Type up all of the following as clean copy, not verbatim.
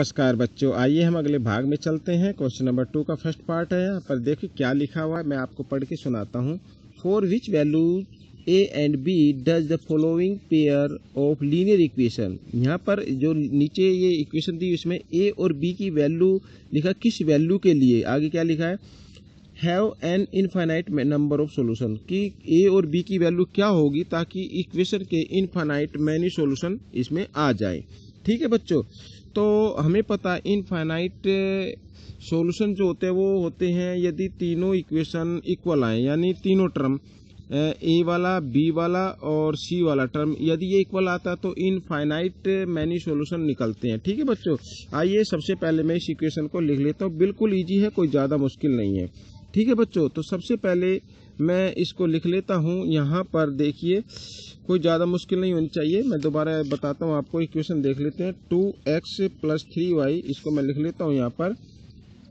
नमस्कार बच्चों, आइए हम अगले भाग में चलते हैं। क्वेश्चन नंबर 2 का फर्स्ट पार्ट है। यहाँ पर देखिए क्या लिखा हुआ है, मैं आपको पढ़ के सुनाता हूँ। For which value A and B does the following pair of linear equation. यहाँ पर जो नीचे ये इक्वेशन दी उसमें ए और बी की वैल्यू लिखा, किस वैल्यू के लिए। आगे क्या लिखा है, have an infinite number of solution, कि ए और बी की वैल्यू क्या होगी ताकि इक्वेशन के इनफाइनाइट मैनी सोल्यूशन इसमें आ जाए। ठीक है बच्चों, तो हमें पता है इनफाइनाइट सॉल्यूशन जो होते हैं वो होते हैं यदि तीनों इक्वेशन इक्वल आए, यानी तीनों टर्म ए वाला, बी वाला और सी वाला टर्म यदि ये इक्वल आता है तो इनफाइनाइट मैनी सॉल्यूशन निकलते हैं। ठीक है बच्चों, आइए सबसे पहले मैं इस इक्वेशन को लिख लेता हूँ। बिल्कुल ईजी है, कोई ज़्यादा मुश्किल नहीं है। ठीक है बच्चों, तो सबसे पहले मैं इसको लिख लेता हूँ। यहाँ पर देखिए कोई ज़्यादा मुश्किल नहीं होनी चाहिए। मैं दोबारा बताता हूँ आपको, इक्वेशन देख लेते हैं। 2x + 3y, इसको मैं लिख लेता हूँ यहाँ पर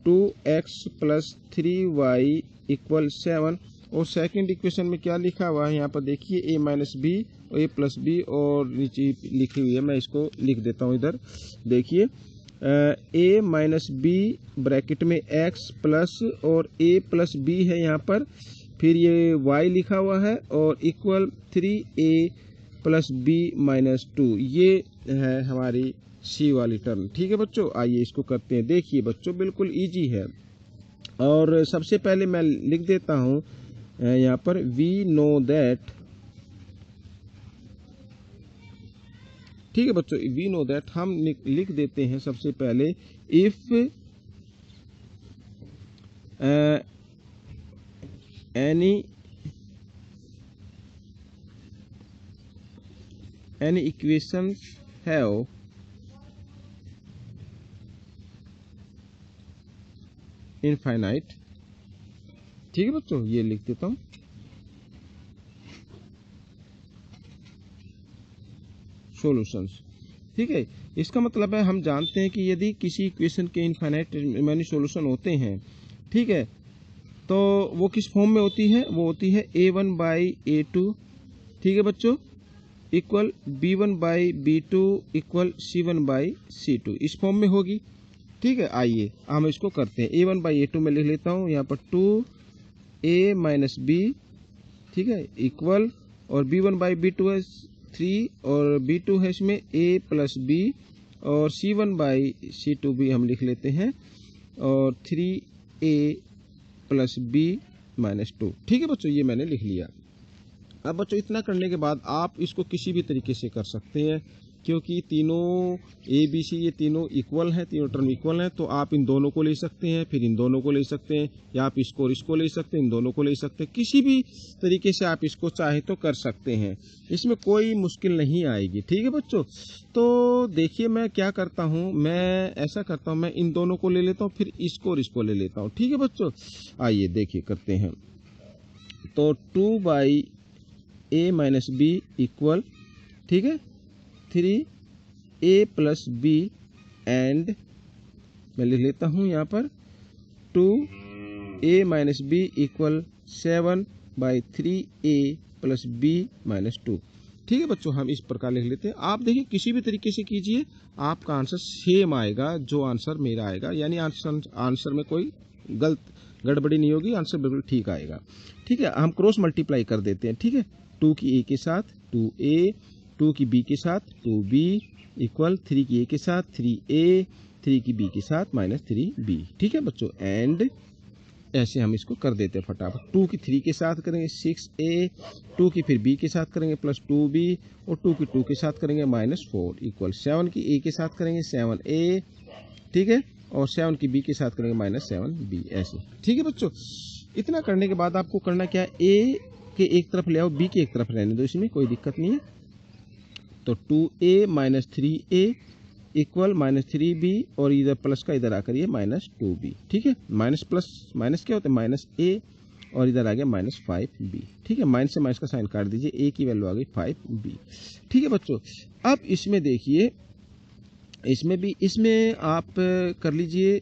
2x + 3y = 7। और सेकंड इक्वेशन में क्या लिखा हुआ है यहाँ पर देखिए, a - b और a + b और नीचे लिखी हुई है, मैं इसको लिख देता हूँ इधर। देखिए a - b ब्रैकेट में x प्लस और a + b है यहाँ पर, फिर ये y लिखा हुआ है और इक्वल 3a + b - 2, ये है हमारी c वाली टर्म। ठीक है बच्चों, आइए इसको करते हैं। देखिए बच्चों बिल्कुल इजी है। और सबसे पहले मैं लिख देता हूँ यहाँ पर वी नो दैट। ठीक है बच्चों, वी नो दैट हम लिख देते हैं सबसे पहले, if any equations have infinite। ठीक है बच्चों, ये लिख देता हूँ सॉल्यूशंस। ठीक है, इसका मतलब है हम जानते हैं कि यदि किसी इक्वेशन के इनफाइनाइट मैनी सॉल्यूशन होते हैं, ठीक है, तो वो किस फॉर्म में होती है, वो होती है a1/a2, ठीक है बच्चों, इक्वल b1/b2 = c1/c2, इस फॉर्म में होगी। ठीक है, आइए हम इसको करते हैं। a1/a2 में लिख लेता हूँ यहाँ पर 2a - b, ठीक है, इक्वल, और b1/b2 है 3 और b2 है इसमें a + b, और c1/c2 भी हम लिख लेते हैं, और 3a + b - 2। ठीक है बच्चों, ये मैंने लिख लिया। अब बच्चों इतना करने के बाद आप इसको किसी भी तरीके से कर सकते हैं, क्योंकि तीनों ए बी सी ये तीनों इक्वल हैं, तीनों टर्म इक्वल हैं, तो आप इन दोनों को ले सकते हैं, फिर इन दोनों को ले सकते हैं, या आप इसको और इसको ले सकते हैं, इन दोनों को ले सकते हैं। किसी भी तरीके से आप इसको चाहे तो कर सकते हैं, इसमें कोई मुश्किल नहीं आएगी। ठीक है बच्चों, तो देखिए मैं क्या करता हूँ, मैं ऐसा करता हूँ, मैं इन दोनों को ले लेता हूँ, फिर इसको और इसको ले लेता हूँ। ठीक है बच्चों, आइए देखिए करते हैं। तो 2/a - b इक्वल, ठीक है, 3a + b, एंड मैं लिख लेता हूँ यहाँ पर 2a - b = 7/3a + b - 2। ठीक है बच्चों, हम इस प्रकार लिख लेते हैं। आप देखिए किसी भी तरीके से कीजिए, आपका आंसर सेम आएगा जो आंसर मेरा आएगा, यानी आंसर में कोई गड़बड़ी नहीं होगी, आंसर बिल्कुल ठीक आएगा। ठीक है, हम क्रॉस मल्टीप्लाई कर देते हैं। ठीक है, 2 की a के साथ 2a, 2 की b के साथ 2b, इक्वल 3 की a के साथ 3a, 3 की b के साथ -3b। ठीक है बच्चों, एंड ऐसे हम इसको कर देते हैं फटाफट। 2 की 3 के साथ करेंगे 6a, 2 की फिर b के साथ करेंगे +2b, और 2 की 2 के साथ करेंगे -4, इक्वल 7 की a के साथ करेंगे 7a, ठीक है, और 7 की b के साथ करेंगे -7b, ऐसे। ठीक है बच्चों, इतना करने के बाद आपको करना क्या है, a के एक तरफ ले आओ, b के एक तरफ रहने दो, इसमें कोई दिक्कत नहीं है। तो 2a - 3a इक्वल -3b, और इधर प्लस का इधर आकर ये -2b। ठीक है, माइनस प्लस माइनस क्या होता है, -a, और इधर आ गया -5b। ठीक है, माइनस से माइनस का साइन काट दीजिए, a की वैल्यू आ गई 5b। ठीक है बच्चों, अब इसमें देखिए, इसमें आप कर लीजिए,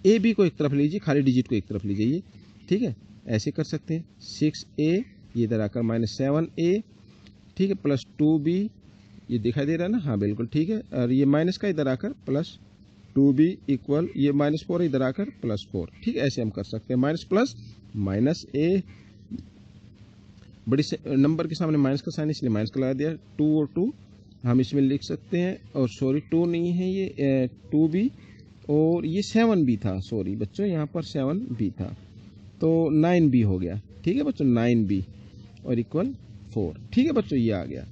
ए बी को एक तरफ लीजिए, खाली डिजिट को एक तरफ लीजिए। ठीक है, ऐसे कर सकते हैं। 6a ये इधर आकर -7a, ठीक है, +2b, ये दिखाई दे रहा है ना, हाँ बिल्कुल ठीक है, और ये माइनस का इधर आकर +2 2b इक्वल ये -4 इधर आकर +4। ठीक है, ऐसे हम कर सकते हैं, माइनस प्लस माइनस ए, बड़ी नंबर के सामने माइनस का साइन इसलिए माइनस का लगा दिया। 2 और 2 हम इसमें लिख सकते हैं, और सॉरी 2 नहीं है ये 2b, और ये 7b था, सॉरी बच्चों यहाँ पर 7b था, तो 9b हो गया। ठीक है बच्चों, 9b और इक्वल 4। ठीक है बच्चों, ये आ गया।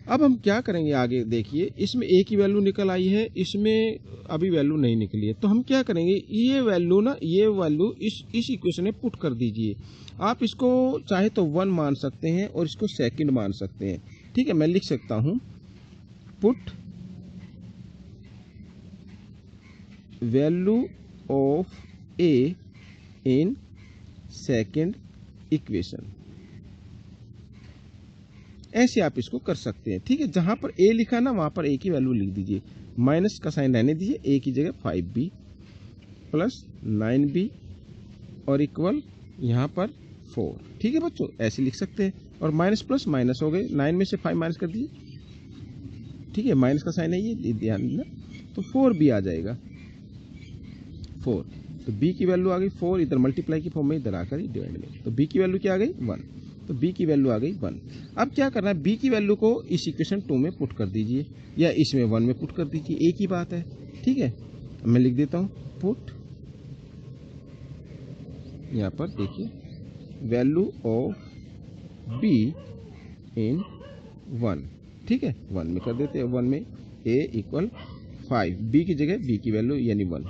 अब हम क्या करेंगे आगे, देखिए इसमें a की वैल्यू निकल आई है, इसमें अभी वैल्यू नहीं निकली है, तो हम क्या करेंगे, ये वैल्यू इस इक्वेशन में पुट कर दीजिए। आप इसको चाहे तो 1 मान सकते हैं और इसको सेकंड मान सकते हैं। ठीक है, मैं लिख सकता हूं put value of a in second equation, ऐसे आप इसको कर सकते हैं। ठीक है, जहां पर a लिखा ना वहां पर a की वैल्यू लिख दीजिए, माइनस का साइन रहने दीजिए, a की जगह 5b प्लस 9b और इक्वल यहाँ पर 4। ठीक है बच्चों, ऐसे लिख सकते हैं, और माइनस प्लस माइनस हो गए, 9 में से 5 माइनस कर दीजिए। ठीक है, माइनस का साइन है ये ध्यान देना, तो 4b आ जाएगा 4, तो b की वैल्यू आ गई 4, इधर मल्टीप्लाई की फॉर्म में इधर आकर डिवाइड में, तो b की वैल्यू क्या आ गई 1, तो b की वैल्यू आ गई 1। अब क्या करना है, b की वैल्यू को इस इक्वेशन 2 में पुट कर दीजिए, या इसमें 1 में पुट कर दीजिए, एक ही बात है। ठीक है, मैं लिख देता हूँ पुट, यहाँ पर देखिए वैल्यू ऑफ b इन 1। ठीक है, 1 में कर देते हैं, 1 में a इक्वल 5, b की जगह b की वैल्यू यानी 1,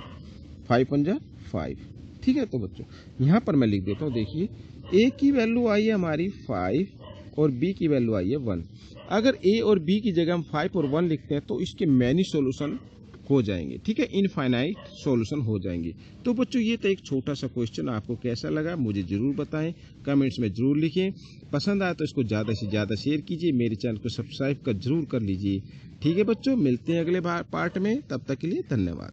5 पंजा 5। ठीक है, तो बच्चों यहाँ पर मैं लिख देता हूँ, देखिए a की वैल्यू आई है हमारी 5 और b की वैल्यू आई है 1। अगर a और b की जगह हम 5 और 1 लिखते हैं तो इसके मैनी सॉल्यूशन हो जाएंगे। ठीक है, इनफाइनाइट सॉल्यूशन हो जाएंगे। तो बच्चों ये तो एक छोटा सा क्वेश्चन, आपको कैसा लगा मुझे जरूर बताएं, कमेंट्स में जरूर लिखें। पसंद आया तो इसको ज़्यादा से ज़्यादा शेयर कीजिए, मेरे चैनल को सब्सक्राइब कर जरूर कर लीजिए। ठीक है बच्चों, मिलते हैं अगले पार्ट में, तब तक के लिए धन्यवाद।